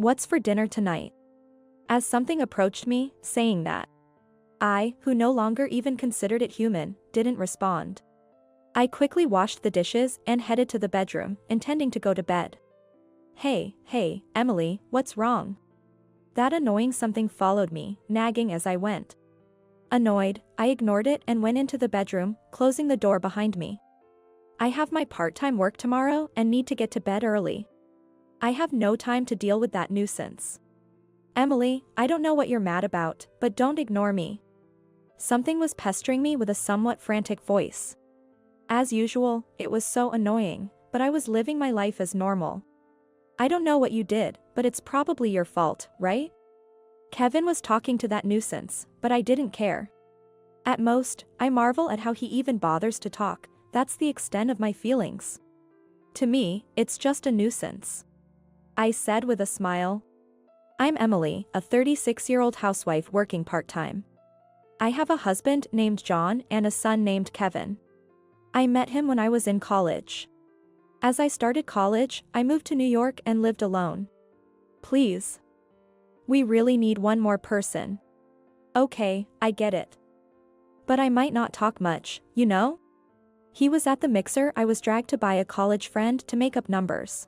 What's for dinner tonight? As something approached me, saying that. I, who no longer even considered it human, didn't respond. I quickly washed the dishes and headed to the bedroom, intending to go to bed. Hey, Emily, what's wrong? That annoying something followed me, nagging as I went. Annoyed, I ignored it and went into the bedroom, closing the door behind me. I have my part-time work tomorrow and need to get to bed early. I have no time to deal with that nuisance. Emily, I don't know what you're mad about, but don't ignore me. Something was pestering me with a somewhat frantic voice. As usual, it was so annoying, but I was living my life as normal. I don't know what you did, but it's probably your fault, right? Kevin was talking to that nuisance, but I didn't care. At most, I marvel at how he even bothers to talk. That's the extent of my feelings. To me, it's just a nuisance. I said with a smile. I'm Emily, a 36-year-old housewife working part-time. I have a husband named John and a son named Kevin. I met him when I was in college. As I started college, I moved to New York and lived alone. Please. We really need one more person. Okay, I get it. But I might not talk much, you know? He was at the mixer. I was dragged to by a college friend to make up numbers.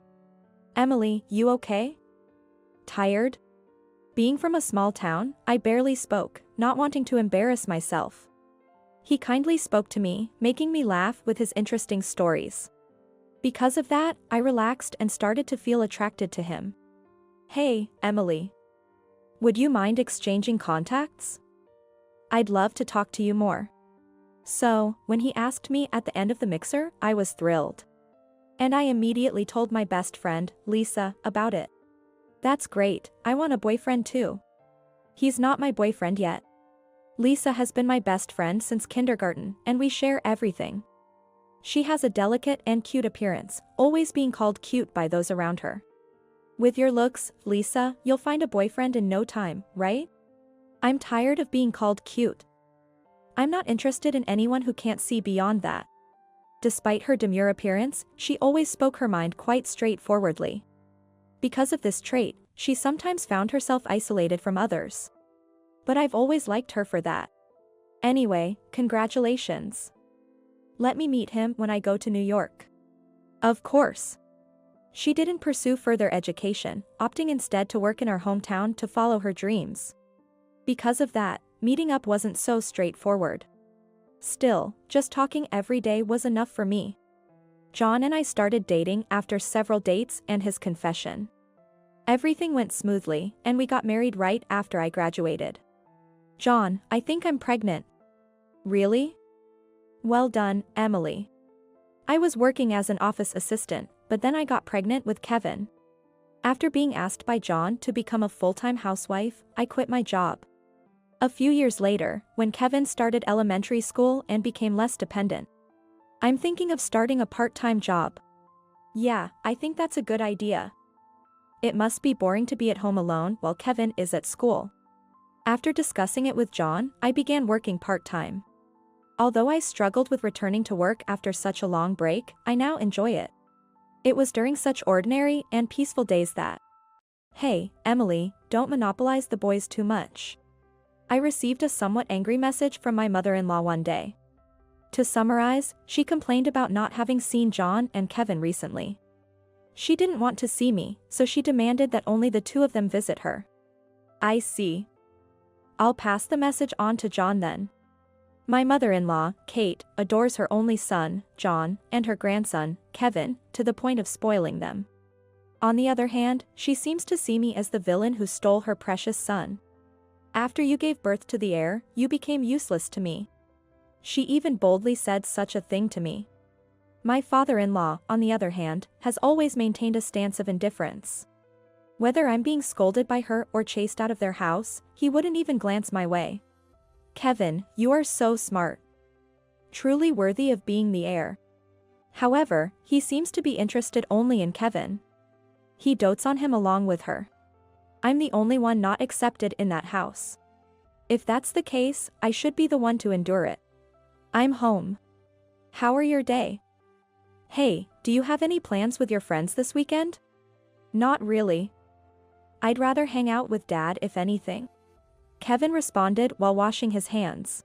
Emily, you okay? Tired? Being from a small town, I barely spoke, not wanting to embarrass myself. He kindly spoke to me, making me laugh with his interesting stories. Because of that, I relaxed and started to feel attracted to him. Hey, Emily. Would you mind exchanging contacts? I'd love to talk to you more. So, when he asked me at the end of the mixer, I was thrilled. And I immediately told my best friend, Lisa, about it. That's great, I want a boyfriend too. He's not my boyfriend yet. Lisa has been my best friend since kindergarten, and we share everything. She has a delicate and cute appearance, always being called cute by those around her. With your looks, Lisa, you'll find a boyfriend in no time, right? I'm tired of being called cute. I'm not interested in anyone who can't see beyond that. Despite her demure appearance, she always spoke her mind quite straightforwardly. Because of this trait, she sometimes found herself isolated from others. But I've always liked her for that. Anyway, congratulations. Let me meet him when I go to New York. Of course. She didn't pursue further education, opting instead to work in her hometown to follow her dreams. Because of that, meeting up wasn't so straightforward. Still, just talking every day was enough for me. John and I started dating after several dates and his confession. Everything went smoothly, and we got married right after I graduated. John, I think I'm pregnant. Really? Well done, Emily. I was working as an office assistant, but then I got pregnant with Kevin. After being asked by John to become a full-time housewife, I quit my job. A few years later, when Kevin started elementary school and became less dependent, I'm thinking of starting a part-time job. Yeah, I think that's a good idea. It must be boring to be at home alone while Kevin is at school. After discussing it with John, I began working part-time. Although I struggled with returning to work after such a long break, I now enjoy it. It was during such ordinary and peaceful days that. Hey, Emily, don't monopolize the boys too much. I received a somewhat angry message from my mother-in-law one day. To summarize, she complained about not having seen John and Kevin recently. She didn't want to see me, so she demanded that only the two of them visit her. I see. I'll pass the message on to John then. My mother-in-law, Kate, adores her only son, John, and her grandson, Kevin, to the point of spoiling them. On the other hand, she seems to see me as the villain who stole her precious son. After you gave birth to the heir, you became useless to me. She even boldly said such a thing to me. My father-in-law, on the other hand, has always maintained a stance of indifference. Whether I'm being scolded by her or chased out of their house, he wouldn't even glance my way. Kevin, you are so smart. Truly worthy of being the heir. However, he seems to be interested only in Kevin. He dotes on him along with her. I'm the only one not accepted in that house. If that's the case, I should be the one to endure it. I'm home. How are your day? Hey, do you have any plans with your friends this weekend? Not really. I'd rather hang out with Dad if anything. Kevin responded while washing his hands.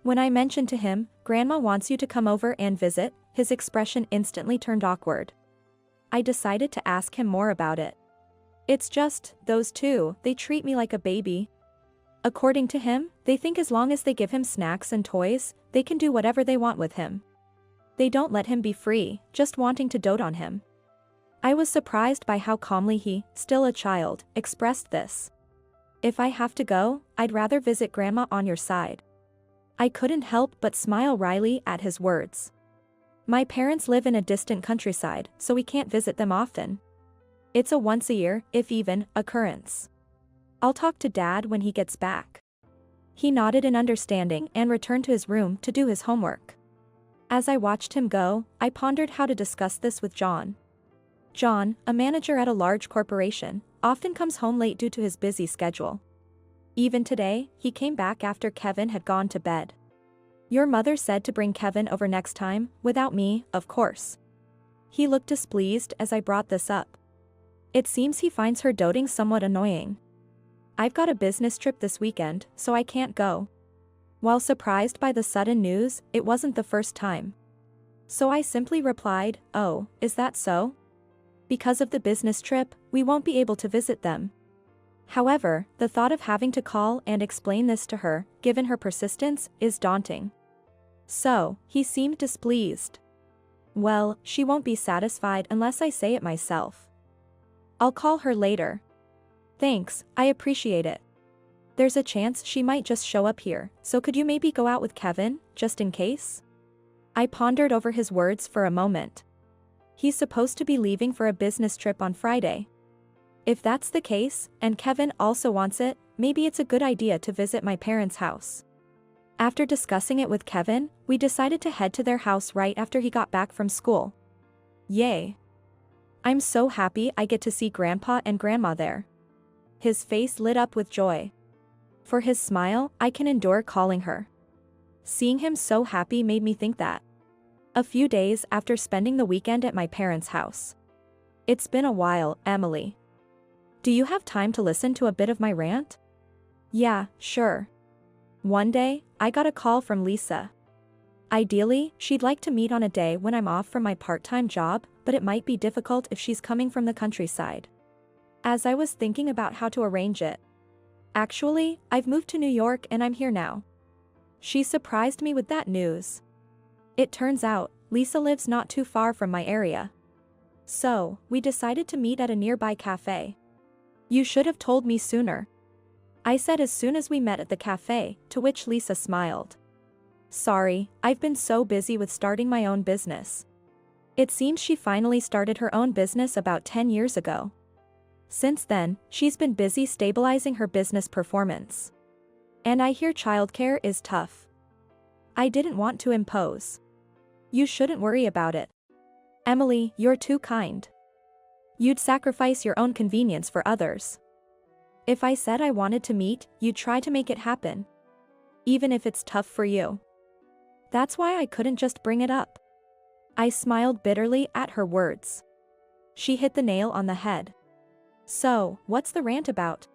When I mentioned to him, Grandma wants you to come over and visit, his expression instantly turned awkward. I decided to ask him more about it. It's just, those two, they treat me like a baby. According to him, they think as long as they give him snacks and toys, they can do whatever they want with him. They don't let him be free, just wanting to dote on him. I was surprised by how calmly he, still a child, expressed this. If I have to go, I'd rather visit Grandma on your side. I couldn't help but smile wryly at his words. My parents live in a distant countryside, so we can't visit them often. It's a once a year, if even, occurrence. I'll talk to Dad when he gets back. He nodded in understanding and returned to his room to do his homework. As I watched him go, I pondered how to discuss this with John. John, a manager at a large corporation, often comes home late due to his busy schedule. Even today, he came back after Kevin had gone to bed. Your mother said to bring Kevin over next time, without me, of course. He looked displeased as I brought this up. It seems he finds her doting somewhat annoying. I've got a business trip this weekend, so I can't go. While surprised by the sudden news, it wasn't the first time. So I simply replied, "Oh, is that so? Because of the business trip, we won't be able to visit them." However, the thought of having to call and explain this to her, given her persistence, is daunting. So, he seemed displeased. Well, she won't be satisfied unless I say it myself. I'll call her later. Thanks, I appreciate it. There's a chance she might just show up here, so could you maybe go out with Kevin, just in case? I pondered over his words for a moment. He's supposed to be leaving for a business trip on Friday. If that's the case, and Kevin also wants it, maybe it's a good idea to visit my parents' house. After discussing it with Kevin, we decided to head to their house right after he got back from school. Yay! I'm so happy I get to see Grandpa and Grandma there. His face lit up with joy. For his smile, I can endure calling her. Seeing him so happy made me think that. A few days after spending the weekend at my parents' house. It's been a while, Emily. Do you have time to listen to a bit of my rant? Yeah, sure. One day, I got a call from Lisa. Ideally, she'd like to meet on a day when I'm off from my part-time job, but it might be difficult if she's coming from the countryside. As I was thinking about how to arrange it. Actually, I've moved to New York and I'm here now. She surprised me with that news. It turns out, Lisa lives not too far from my area. So, we decided to meet at a nearby cafe. You should have told me sooner. I said as soon as we met at the cafe, to which Lisa smiled. Sorry, I've been so busy with starting my own business. It seems she finally started her own business about 10 years ago. Since then, she's been busy stabilizing her business performance. And I hear childcare is tough. I didn't want to impose. You shouldn't worry about it. Emily, you're too kind. You'd sacrifice your own convenience for others. If I said I wanted to meet, you'd try to make it happen. Even if it's tough for you. That's why I couldn't just bring it up. I smiled bitterly at her words. She hit the nail on the head. So, what's the rant about?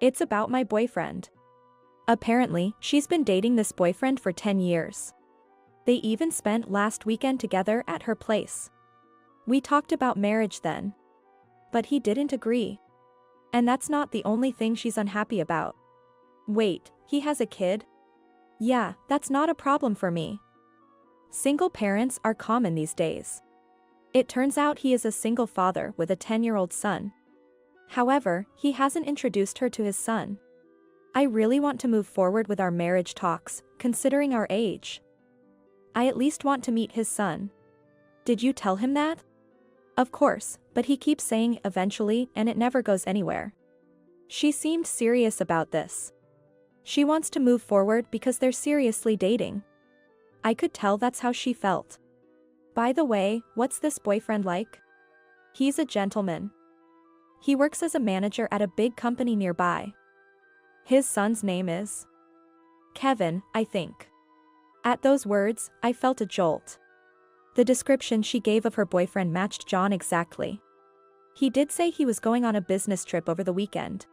It's about my boyfriend. Apparently, she's been dating this boyfriend for 10 years. They even spent last weekend together at her place. We talked about marriage then. But he didn't agree. And that's not the only thing she's unhappy about. Wait, he has a kid? Yeah, that's not a problem for me. Single parents are common these days. It turns out he is a single father with a 10-year-old son. However, he hasn't introduced her to his son. I really want to move forward with our marriage talks, considering our age. I at least want to meet his son. Did you tell him that? Of course, but he keeps saying eventually and it never goes anywhere. She seemed serious about this. She wants to move forward because they're seriously dating. I could tell that's how she felt. By the way, what's this boyfriend like? He's a gentleman. He works as a manager at a big company nearby. His son's name is Kevin, I think. At those words, I felt a jolt. The description she gave of her boyfriend matched John exactly. He did say he was going on a business trip over the weekend.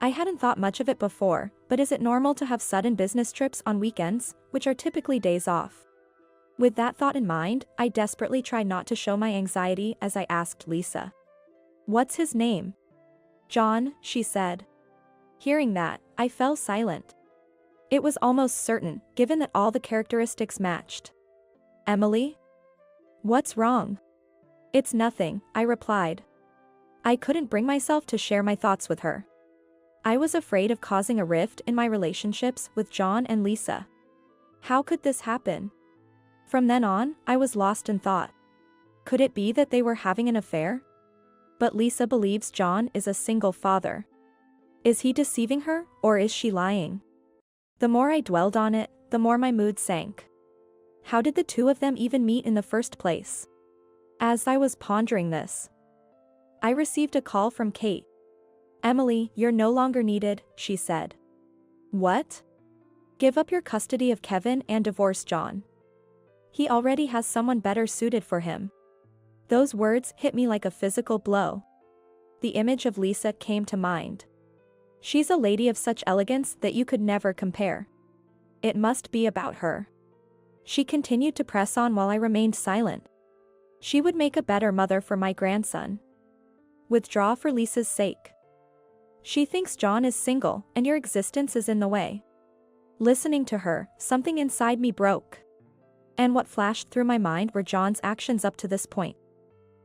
I hadn't thought much of it before, but is it normal to have sudden business trips on weekends, which are typically days off? With that thought in mind, I desperately tried not to show my anxiety as I asked Lisa. "What's his name?" "John," she said. Hearing that, I fell silent. It was almost certain, given that all the characteristics matched. "Emily? What's wrong?" "It's nothing," I replied. I couldn't bring myself to share my thoughts with her. I was afraid of causing a rift in my relationships with John and Lisa. How could this happen? From then on, I was lost in thought. Could it be that they were having an affair? But Lisa believes John is a single father. Is he deceiving her, or is she lying? The more I dwelled on it, the more my mood sank. How did the two of them even meet in the first place? As I was pondering this, I received a call from Kate. "Emily, you're no longer needed," she said. "What?" "Give up your custody of Kevin and divorce John. He already has someone better suited for him." Those words hit me like a physical blow. The image of Lisa came to mind. She's a lady of such elegance that you could never compare. It must be about her. She continued to press on while I remained silent. She would make a better mother for my grandson. Withdraw for Lisa's sake. She thinks John is single, and your existence is in the way. Listening to her, something inside me broke. And what flashed through my mind were John's actions up to this point.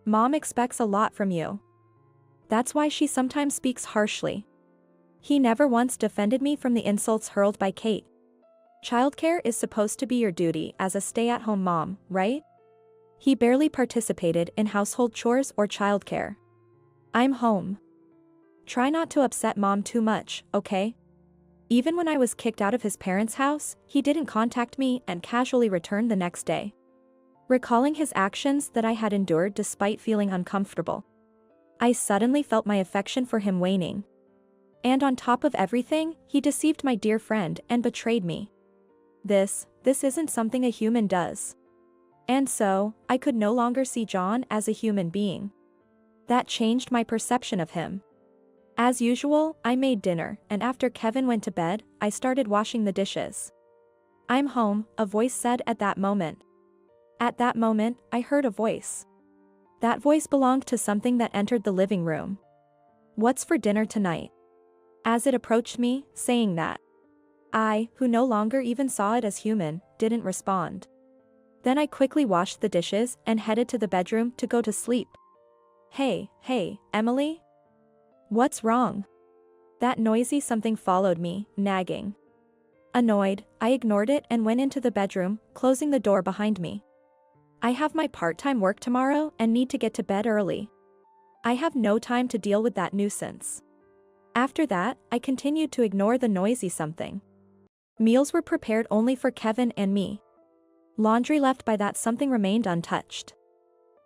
Mom expects a lot from you. That's why she sometimes speaks harshly. He never once defended me from the insults hurled by Kate. Childcare is supposed to be your duty as a stay-at-home mom, right? He barely participated in household chores or childcare. I'm home. Try not to upset Mom too much, okay? Even when I was kicked out of his parents' house, he didn't contact me and casually returned the next day. Recalling his actions that I had endured despite feeling uncomfortable, I suddenly felt my affection for him waning. And on top of everything, he deceived my dear friend and betrayed me. This isn't something a human does. And so, I could no longer see John as a human being. That changed my perception of him. As usual, I made dinner, and after Kevin went to bed, I started washing the dishes. "I'm home," a voice said at that moment. At that moment, I heard a voice. That voice belonged to something that entered the living room. "What's for dinner tonight?" As it approached me, saying that, I, who no longer even saw it as human, didn't respond. Then I quickly washed the dishes and headed to the bedroom to go to sleep. Hey, Emily? What's wrong?" That noisy something followed me, nagging. Annoyed, I ignored it and went into the bedroom, closing the door behind me. I have my part-time work tomorrow and need to get to bed early. I have no time to deal with that nuisance. After that, I continued to ignore the noisy something. Meals were prepared only for Kevin and me. Laundry left by that something remained untouched.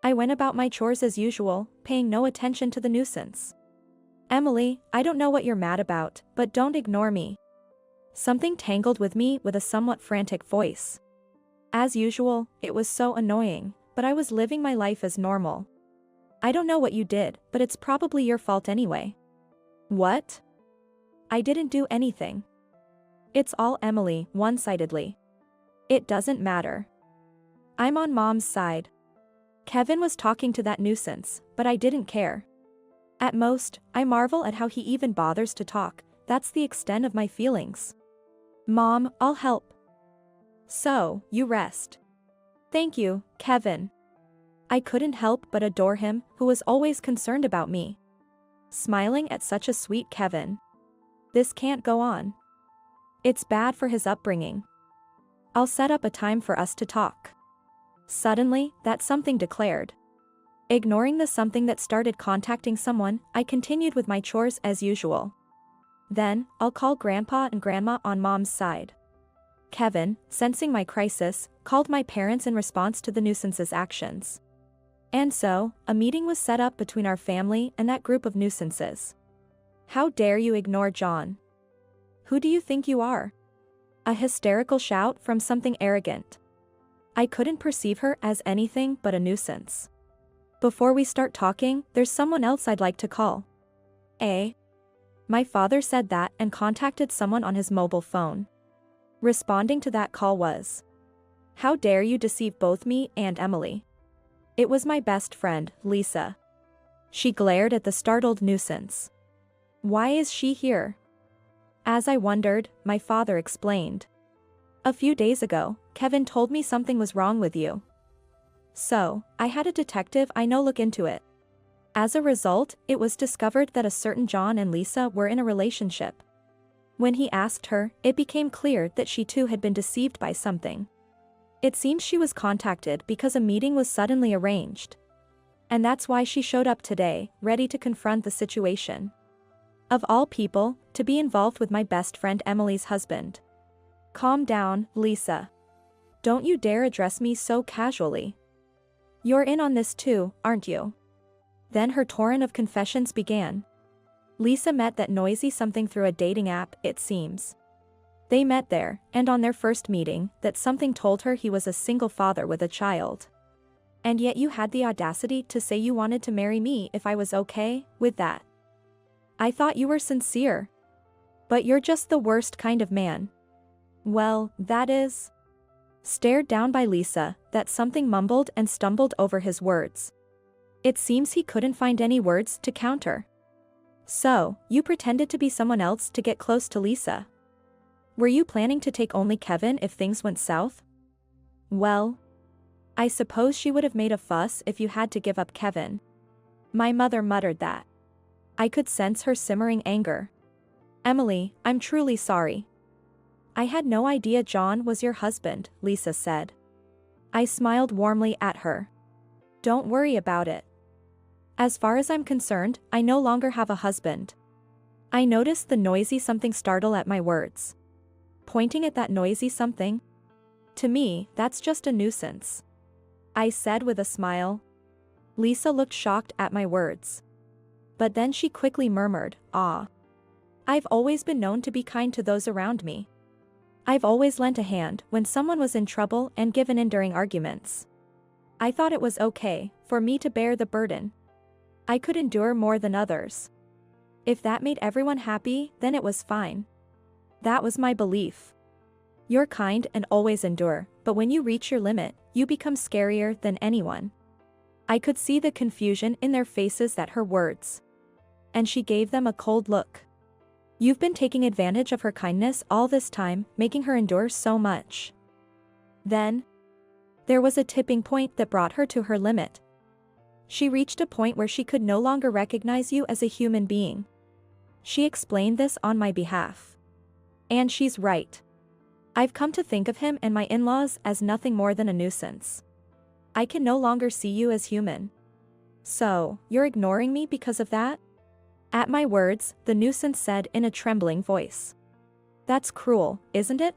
I went about my chores as usual, paying no attention to the nuisance. "Emily, I don't know what you're mad about, but don't ignore me." Something tangled with me with a somewhat frantic voice. As usual, it was so annoying, but I was living my life as normal. "I don't know what you did, but it's probably your fault anyway." "What?" "I didn't do anything." "It's all Emily, one-sidedly." "It doesn't matter. I'm on Mom's side." Kevin was talking to that nuisance, but I didn't care. At most, I marvel at how he even bothers to talk. That's the extent of my feelings. "Mom, I'll help." "So, you rest." "Thank you, Kevin." I couldn't help but adore him, who was always concerned about me. Smiling at such a sweet Kevin. This can't go on. It's bad for his upbringing. I'll set up a time for us to talk. Suddenly, that something declared. Ignoring the something that started contacting someone, I continued with my chores as usual. Then, I'll call Grandpa and Grandma on Mom's side. Kevin, sensing my crisis, called my parents in response to the nuisance's actions. And so, a meeting was set up between our family and that group of nuisances. "How dare you ignore John? Who do you think you are?" A hysterical shout from something arrogant. I couldn't perceive her as anything but a nuisance. Before we start talking, there's someone else I'd like to call. My father said that and contacted someone on his mobile phone. Responding to that call was, "How dare you deceive both me and Emily?" It was my best friend, Lisa. She glared at the startled nuisance. "Why is she here?" As I wondered, my father explained. "A few days ago, Kevin told me something was wrong with you. So, I had a detective I know look into it. As a result, it was discovered that a certain John and Lisa were in a relationship. When he asked her, it became clear that she too had been deceived by something. It seems she was contacted because a meeting was suddenly arranged. And that's why she showed up today, ready to confront the situation. Of all people, to be involved with my best friend Emily's husband. Calm down, Lisa. Don't you dare address me so casually. You're in on this too, aren't you?" Then her torrent of confessions began. Lisa met that noisy something through a dating app, it seems. They met there, and on their first meeting, that something told her he was a single father with a child. "And yet you had the audacity to say you wanted to marry me if I was okay with that. I thought you were sincere. But you're just the worst kind of man." "Well, that is..." Stared down by Lisa, that something mumbled and stumbled over his words. It seems he couldn't find any words to counter. "So, you pretended to be someone else to get close to Lisa. Were you planning to take only Kevin if things went south?" "Well, I suppose she would have made a fuss if you had to give up Kevin." My mother muttered that. I could sense her simmering anger. "Emily, I'm truly sorry. I had no idea John was your husband," Lisa said. I smiled warmly at her. "Don't worry about it. As far as I'm concerned, I no longer have a husband." I noticed the noisy something startle at my words. Pointing at that noisy something? "To me, that's just a nuisance," I said with a smile. Lisa looked shocked at my words. But then she quickly murmured, "Ah. I've always been known to be kind to those around me. I've always lent a hand when someone was in trouble and given in during arguments. I thought it was okay for me to bear the burden. I could endure more than others. If that made everyone happy, then it was fine. That was my belief. You're kind and always endure, but when you reach your limit, you become scarier than anyone." I could see the confusion in their faces at her words. And she gave them a cold look. "You've been taking advantage of her kindness all this time, making her endure so much." Then, there was a tipping point that brought her to her limit. She reached a point where she could no longer recognize you as a human being. She explained this on my behalf. And she's right. I've come to think of him and my in-laws as nothing more than a nuisance. I can no longer see you as human. "So, you're ignoring me because of that?" At my words, the nuisance said in a trembling voice. "That's cruel, isn't it?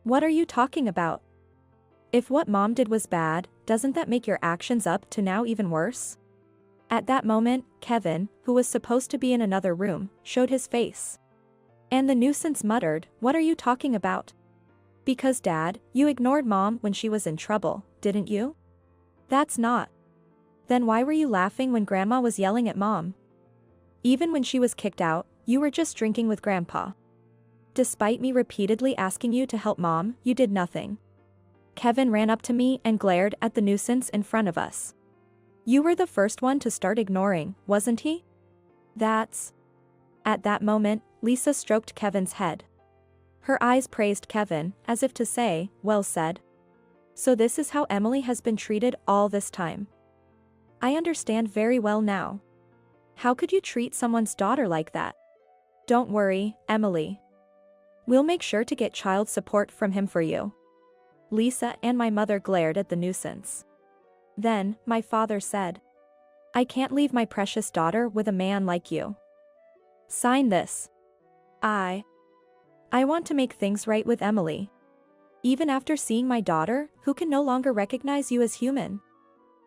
What are you talking about? If what Mom did was bad, doesn't that make your actions up to now even worse?" At that moment, Kevin, who was supposed to be in another room, showed his face. And the nuisance muttered, "What are you talking about?" "Because Dad, you ignored Mom when she was in trouble, didn't you?" "That's not." "Then why were you laughing when Grandma was yelling at Mom? Even when she was kicked out, you were just drinking with Grandpa. Despite me repeatedly asking you to help Mom, you did nothing." Kevin ran up to me and glared at the nuisance in front of us. "You were the first one to start ignoring, wasn't he?" "That's..." At that moment, Lisa stroked Kevin's head. Her eyes praised Kevin, as if to say, "Well said. So this is how Emily has been treated all this time. I understand very well now. How could you treat someone's daughter like that?" "Don't worry, Emily. We'll make sure to get child support from him for you." Lisa and my mother glared at the nuisance. Then, my father said, "I can't leave my precious daughter with a man like you. Sign this. I want to make things right with Emily. Even after seeing my daughter, who can no longer recognize you as human."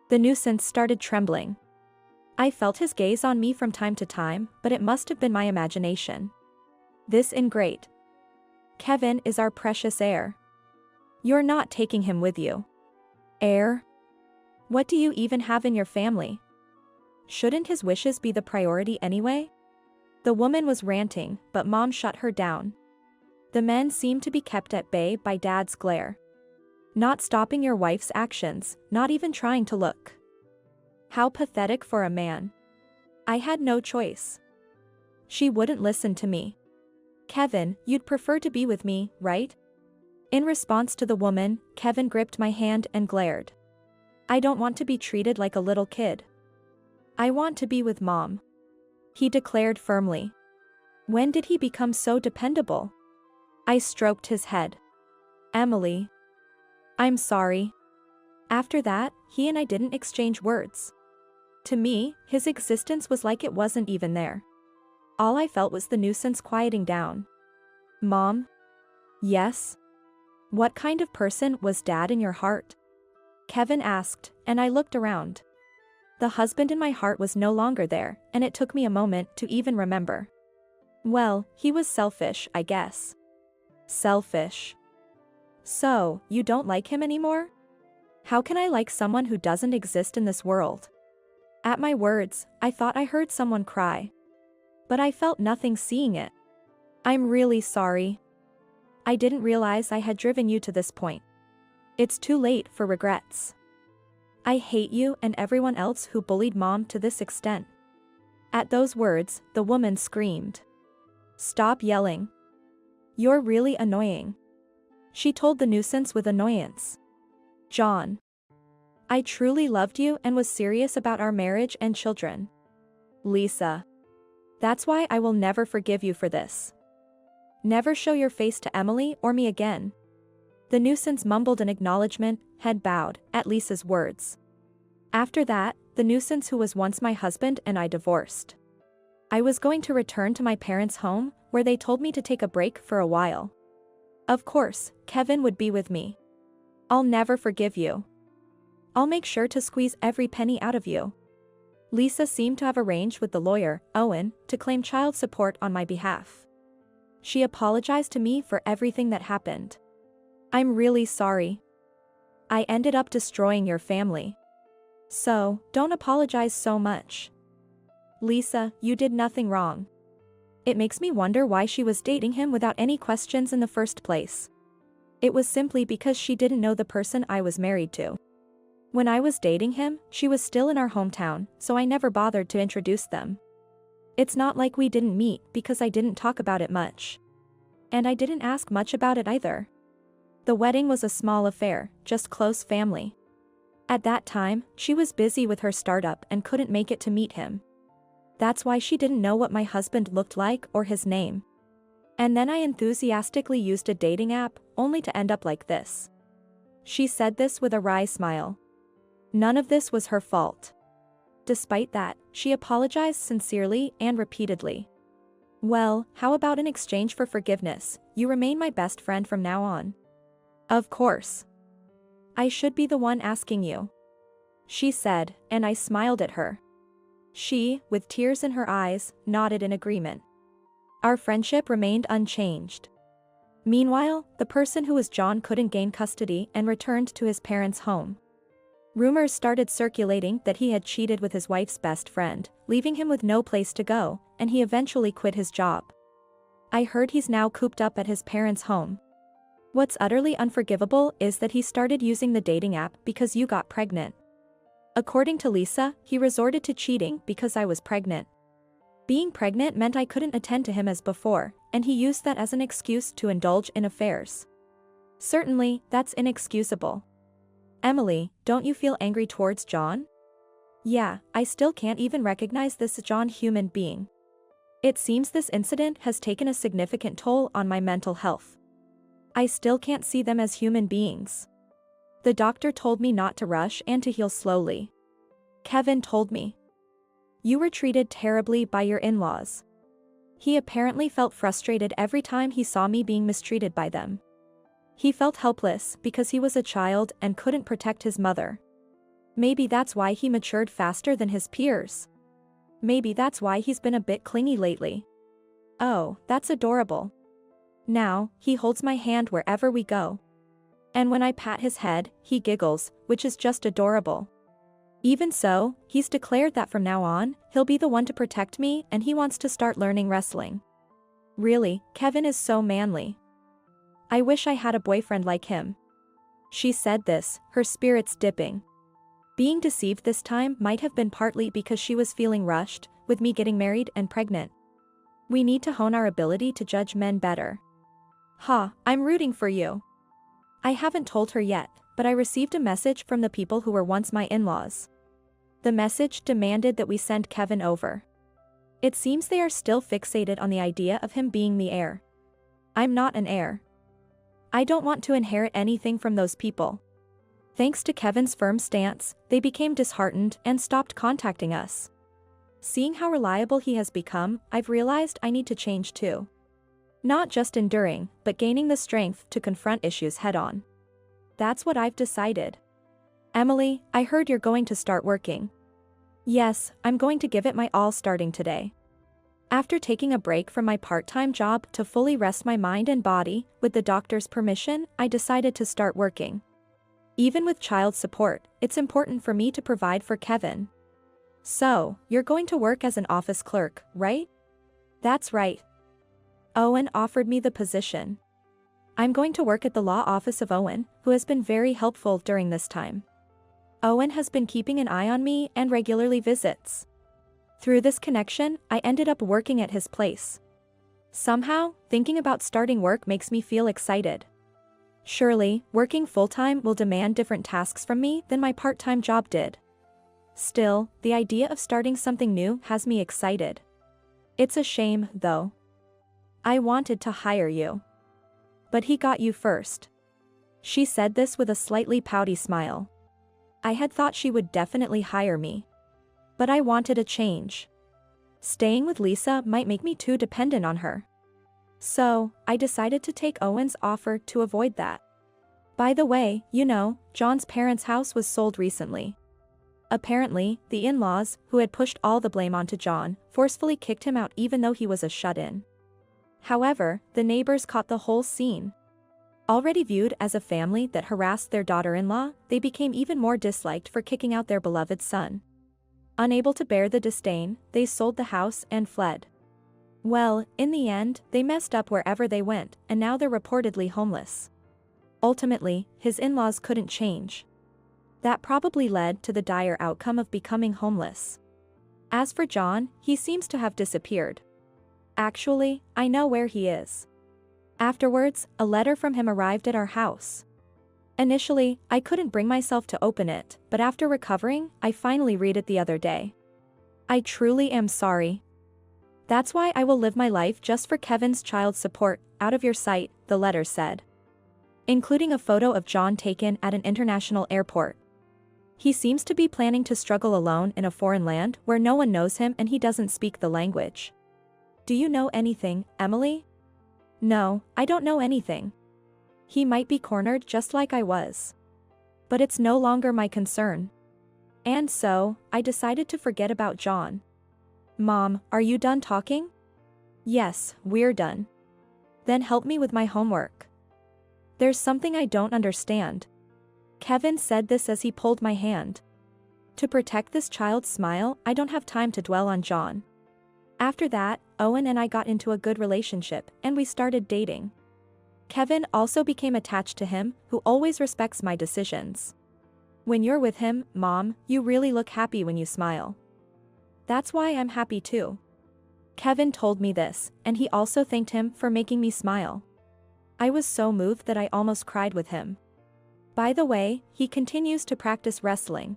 The nuisance started trembling. I felt his gaze on me from time to time, but it must have been my imagination. "This ingrate. Kevin is our precious heir. You're not taking him with you." "Heir? What do you even have in your family? Shouldn't his wishes be the priority anyway? The woman was ranting, but Mom shut her down. The men seemed to be kept at bay by Dad's glare. Not stopping your wife's actions, not even trying to look. How pathetic for a man. I had no choice. She wouldn't listen to me. Kevin, you'd prefer to be with me, right? In response to the woman, Kevin gripped my hand and glared. I don't want to be treated like a little kid. I want to be with Mom. He declared firmly. When did he become so dependable? I stroked his head. Emily. I'm sorry. After that, he and I didn't exchange words. To me, his existence was like it wasn't even there. All I felt was the nuisance quieting down. Mom? Yes? What kind of person was Dad in your heart? Kevin asked, and I looked around. The husband in my heart was no longer there, and it took me a moment to even remember. Well, he was selfish, I guess. Selfish. So, you don't like him anymore? How can I like someone who doesn't exist in this world? At my words, I thought I heard someone cry. But I felt nothing seeing it. I'm really sorry. I didn't realize I had driven you to this point. It's too late for regrets. I hate you and everyone else who bullied Mom to this extent. At those words, the woman screamed. Stop yelling. You're really annoying. She told the nuisance with annoyance. John. I truly loved you and was serious about our marriage and children. Lisa. That's why I will never forgive you for this. Never show your face to Emily or me again. The nuisance mumbled an acknowledgement, head bowed, at Lisa's words. After that, the nuisance who was once my husband and I divorced. I was going to return to my parents' home, where they told me to take a break for a while. Of course, Kevin would be with me. I'll never forgive you. I'll make sure to squeeze every penny out of you. Lisa seemed to have arranged with the lawyer, Owen, to claim child support on my behalf. She apologized to me for everything that happened. I'm really sorry. I ended up destroying your family. So, don't apologize so much. Lisa, you did nothing wrong. It makes me wonder why she was dating him without any questions in the first place. It was simply because she didn't know the person I was married to. When I was dating him, she was still in our hometown, so I never bothered to introduce them. It's not like we didn't meet because I didn't talk about it much. And I didn't ask much about it either. The wedding was a small affair, just close family. At that time, she was busy with her startup and couldn't make it to meet him. That's why she didn't know what my husband looked like or his name. And then I enthusiastically used a dating app, only to end up like this. She said this with a wry smile. None of this was her fault. Despite that, she apologized sincerely and repeatedly. Well, how about in exchange for forgiveness, you remain my best friend from now on? Of course. I should be the one asking you. She said, and I smiled at her. She, with tears in her eyes, nodded in agreement. Our friendship remained unchanged. Meanwhile, the person who was John couldn't gain custody and returned to his parents' home. Rumors started circulating that he had cheated with his wife's best friend, leaving him with no place to go, and he eventually quit his job. I heard he's now cooped up at his parents' home. What's utterly unforgivable is that he started using the dating app because you got pregnant. According to Lisa, he resorted to cheating because I was pregnant. Being pregnant meant I couldn't attend to him as before, and he used that as an excuse to indulge in affairs. Certainly, that's inexcusable. Emily, don't you feel angry towards John? Yeah, I still can't even recognize this John human being. It seems this incident has taken a significant toll on my mental health. I still can't see them as human beings. The doctor told me not to rush and to heal slowly. Kevin told me. You were treated terribly by your in-laws. He apparently felt frustrated every time he saw me being mistreated by them. He felt helpless because he was a child and couldn't protect his mother. Maybe that's why he matured faster than his peers. Maybe that's why he's been a bit clingy lately. Oh, that's adorable. Now, he holds my hand wherever we go. And when I pat his head, he giggles, which is just adorable. Even so, he's declared that from now on, he'll be the one to protect me and he wants to start learning wrestling. Really, Kevin is so manly. I wish I had a boyfriend like him. She said this, her spirits dipping. Being deceived this time might have been partly because she was feeling rushed, with me getting married and pregnant. We need to hone our ability to judge men better. Ha, I'm rooting for you. I haven't told her yet, but I received a message from the people who were once my in-laws. The message demanded that we send Kevin over. It seems they are still fixated on the idea of him being the heir. I'm not an heir. I don't want to inherit anything from those people. Thanks to Kevin's firm stance, they became disheartened and stopped contacting us. Seeing how reliable he has become, I've realized I need to change too. Not just enduring, but gaining the strength to confront issues head-on. That's what I've decided. Emily, I heard you're going to start working. Yes, I'm going to give it my all starting today. After taking a break from my part-time job to fully rest my mind and body, with the doctor's permission, I decided to start working. Even with child support, it's important for me to provide for Kevin. So, you're going to work as an office clerk, right? That's right. Owen offered me the position. I'm going to work at the law office of Owen, who has been very helpful during this time. Owen has been keeping an eye on me and regularly visits. Through this connection, I ended up working at his place. Somehow, thinking about starting work makes me feel excited. Surely, working full-time will demand different tasks from me than my part-time job did. Still, the idea of starting something new has me excited. It's a shame, though. I wanted to hire you. But he got you first. She said this with a slightly pouty smile. I had thought she would definitely hire me. But I wanted a change. Staying with Lisa might make me too dependent on her. So, I decided to take Owen's offer to avoid that. By the way, you know, John's parents' house was sold recently. Apparently, the in-laws, who had pushed all the blame onto John, forcefully kicked him out even though he was a shut-in. However, the neighbors caught the whole scene. Already viewed as a family that harassed their daughter-in-law, they became even more disliked for kicking out their beloved son. Unable to bear the disdain, they sold the house and fled. Well, in the end, they messed up wherever they went, and now they're reportedly homeless. Ultimately, his in-laws couldn't change. That probably led to the dire outcome of becoming homeless. As for John, he seems to have disappeared. Actually, I know where he is. Afterwards, a letter from him arrived at our house. Initially, I couldn't bring myself to open it, but after recovering, I finally read it the other day. I truly am sorry. That's why I will live my life just for Kevin's child support, out of your sight, the letter said. Including a photo of John taken at an international airport. He seems to be planning to struggle alone in a foreign land where no one knows him and he doesn't speak the language. Do you know anything, Emily? No, I don't know anything. He might be cornered just like I was. But it's no longer my concern. And so, I decided to forget about John. Mom, are you done talking? Yes, we're done. Then help me with my homework. There's something I don't understand. Kevin said this as he pulled my hand. To protect this child's smile, I don't have time to dwell on John. After that, Owen and I got into a good relationship, and we started dating. Kevin also became attached to him, who always respects my decisions. When you're with him, Mom, you really look happy when you smile. That's why I'm happy too. Kevin told me this, and he also thanked him for making me smile. I was so moved that I almost cried with him. By the way, he continues to practice wrestling.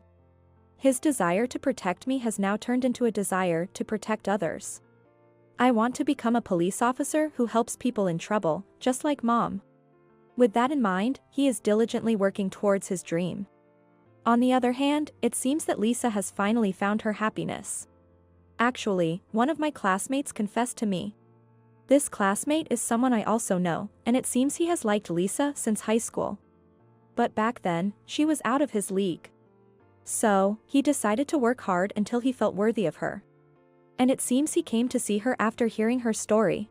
His desire to protect me has now turned into a desire to protect others. I want to become a police officer who helps people in trouble, just like Mom. With that in mind, he is diligently working towards his dream. On the other hand, it seems that Lisa has finally found her happiness. Actually, one of my classmates confessed to me. This classmate is someone I also know, and it seems he has liked Lisa since high school. But back then, she was out of his league. So, he decided to work hard until he felt worthy of her. And it seems he came to see her after hearing her story.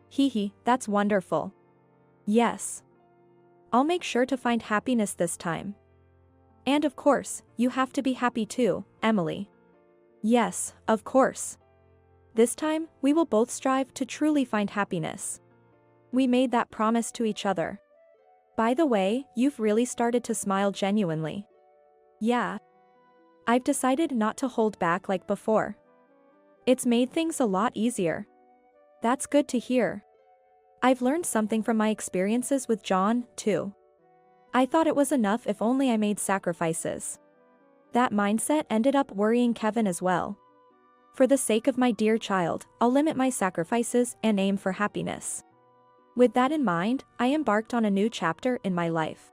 Hee, that's wonderful. Yes. I'll make sure to find happiness this time. And of course, you have to be happy too, Emily. Yes, of course. This time, we will both strive to truly find happiness. We made that promise to each other. By the way, you've really started to smile genuinely. Yeah. I've decided not to hold back like before. It's made things a lot easier. That's good to hear. I've learned something from my experiences with John, too. I thought it was enough if only I made sacrifices. That mindset ended up worrying Kevin as well. For the sake of my dear child, I'll limit my sacrifices and aim for happiness. With that in mind, I embarked on a new chapter in my life.